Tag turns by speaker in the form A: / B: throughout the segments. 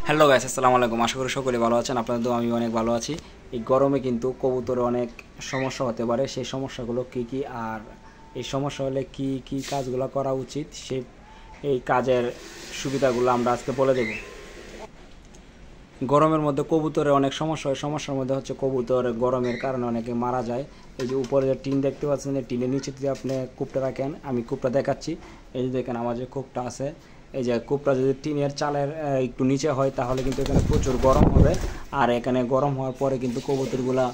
A: Hello guys, আসসালামু আলাইকুম। আশা করি সকলে ভালো আছেন। আপনাদের তো আমি অনেক ভালো আছি। এই গরমে কিন্তু কবুতরে অনেক সমস্যা হতে পারে। সেই সমস্যাগুলো কি কি, আর এই সমস্যা হলে কি কি কাজগুলো করা উচিত, এই কাজের সুবিধাগুলো আমরা আজকে বলে দেব। গরমের মধ্যে কবুতরের অনেক সমস্যা হয়। সমস্যার মধ্যে হচ্ছে কবুতর গরমের কারণে অনেকে মারা যায়। এই যে উপরে যে টিন দেখতে পাচ্ছেন, এই টিনের নিচে যদি আপনি কূপটা রাখেন, আমি কূপটা দেখাচ্ছি। এই যে দেখেন আমার যে কূপটা আছে, এই যে কূপটা যদি টিনের চালের একটু নিচে হয় তাহলে কিন্তু এখানে প্রচুর গরম হবে। আর এখানে গরম হওয়ার পরে কিন্তু কবুতরগুলা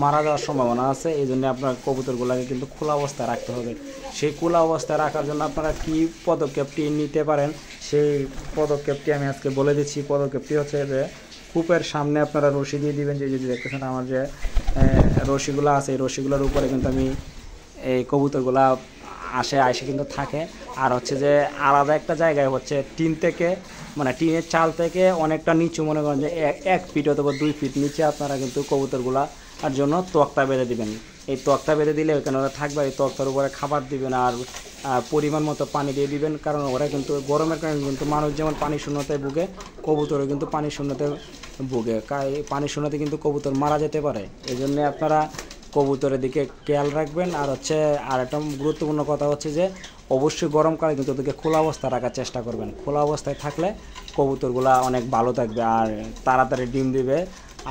A: মারা যাওয়ার সম্ভাবনা আছে। এই জন্য আপনার কবুতরগুলাকে কিন্তু খোলা অবস্থায় রাখতে হবে। সেই খোলা অবস্থায় রাখার জন্য আপনারা কী পদক্ষেপটি নিতে পারেন, সেই পদক্ষেপটি আমি আজকে বলে দিচ্ছি। পদক্ষেপটি হচ্ছে যে কূপের সামনে আপনারা রশি দিয়ে দিবেন। যে যদি দেখতেছেন আমার যে রশিগুলো আছে, এই রশিগুলোর উপরে কিন্তু আমি এই কবুতরগুলা আসে কিন্তু থাকে। আর হচ্ছে যে আলাদা একটা জায়গায় হচ্ছে টিন থেকে, মানে টিনের চাল থেকে অনেকটা নিচু, মনে করেন যে 1 ফিট অথবা 2 ফিট নিচে আপনারা কিন্তু কবুতরগুলা আর জন্য তক্তা বেঁধে দিবেন। এই তক্তা বেঁধে দিলে ওখানে ওরা থাকবে। এই তক্তার উপরে খাবার দিবেন আর পরিমাণ মতো পানি দিয়ে দিবেন। কারণ ওরা কিন্তু গরমের কারণে কিন্তু মানুষ যেমন পানি শূন্যতায় ভুগে, কবুতরও কিন্তু পানি শূন্যতায় ভুগে। পানি শূন্যতে কিন্তু কবুতর মারা যেতে পারে। এই জন্যে আপনারা কবুতরের দিকে খেয়াল রাখবেন। আর হচ্ছে আর একটা গুরুত্বপূর্ণ কথা হচ্ছে যে অবশ্যই গরমকালে কিন্তু ওদেরকে খোলা অবস্থায় রাখার চেষ্টা করবেন। খোলা অবস্থায় থাকলে কবুতরগুলা অনেক ভালো থাকবে আর তাড়াতাড়ি ডিম দিবে।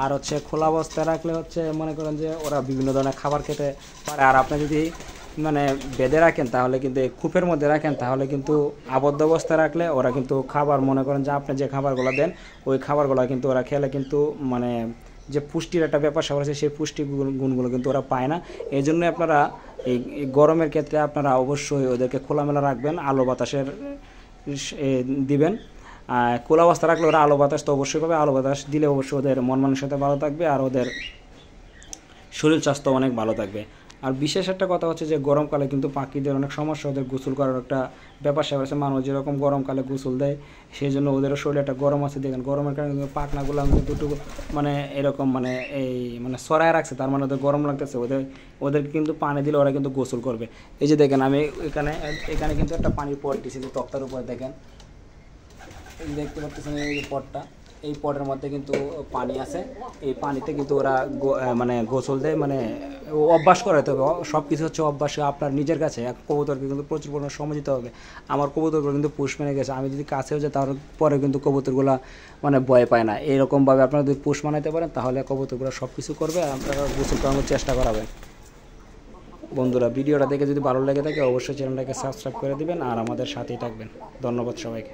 A: আর হচ্ছে খোলা অবস্থায় রাখলে হচ্ছে মনে করেন যে ওরা বিভিন্ন ধরনের খাবার খেতে পারে। আর আপনি যদি মানে বেঁধে রাখেন তাহলে কিন্তু কূপের মধ্যে রাখেন তাহলে কিন্তু আবদ্ধ অবস্থায় রাখলে ওরা কিন্তু খাবার, মনে করেন যে আপনি যে খাবারগুলো দেন ওই খাবারগুলো কিন্তু ওরা খেলে কিন্তু মানে যে পুষ্টির একটা ব্যাপার স্যাপার আছে, সেই পুষ্টি গুণগুলো কিন্তু ওরা পায় না। এই জন্য আপনারা এই গরমের ক্ষেত্রে আপনারা অবশ্যই ওদেরকে খোলামেলা রাখবেন, আলো বাতাসের দিবেন। খোলা অবস্থা রাখলে ওরা আলো বাতাস তো অবশ্যই পাবে। আলো বাতাস দিলে অবশ্যই ওদের মন মানসিকতা ভালো থাকবে আর ওদের শরীর স্বাস্থ্য অনেক ভালো থাকবে। আর বিশেষ একটা কথা হচ্ছে যে গরমকালে কিন্তু পাখিদের অনেক সমস্যা, ওদের গোসল করার একটা ব্যাপার স্যাপার আছে। মানুষ যেরকম গরমকালে গোসল দেয়, সেই জন্য ওদেরও শরীরে একটা গরম আছে। দেখেন গরমের কারণে কিন্তু পাখনাগুলো কিন্তু মানে এরকম মানে এই মানে সরায় রাখছে, তার মানে ওদের গরম লাগতেছে। ওদেরকে কিন্তু পানি দিলে ওরা কিন্তু গোসল করবে। এই যে দেখেন আমি এখানে কিন্তু একটা পানির পট দিয়েছি তক্তার উপরে। দেখেন দেখতে পাচ্ছেন এই যে পটটা, এই পটের মধ্যে কিন্তু পানি আছে। এই পানিতে কিন্তু ওরা মানে গোসল দেয়, মানে অভ্যাস করাতে হবে। সব কিছু হচ্ছে অভ্যাস আপনার নিজের কাছে। এক কবুতরকে কিন্তু প্রচুর পরিমাণে সময় দিতে হবে। আমার কবুতরগুলো কিন্তু পুষ মেনে গেছে। আমি যদি কাছেও যাই তারপরে কিন্তু কবুতরগুলো মানে ভয় পায় না। এইরকমভাবে আপনারা যদি পুষ মানাতে পারেন তাহলে কবুতরগুলো সব কিছু করবে, আপনারা গোসল করানোর চেষ্টা করাবেন। বন্ধুরা, ভিডিওটা দেখে যদি ভালো লেগে থাকে অবশ্যই চ্যানেলটাকে সাবস্ক্রাইব করে দিবেন আর আমাদের সাথেই থাকবেন। ধন্যবাদ সবাইকে।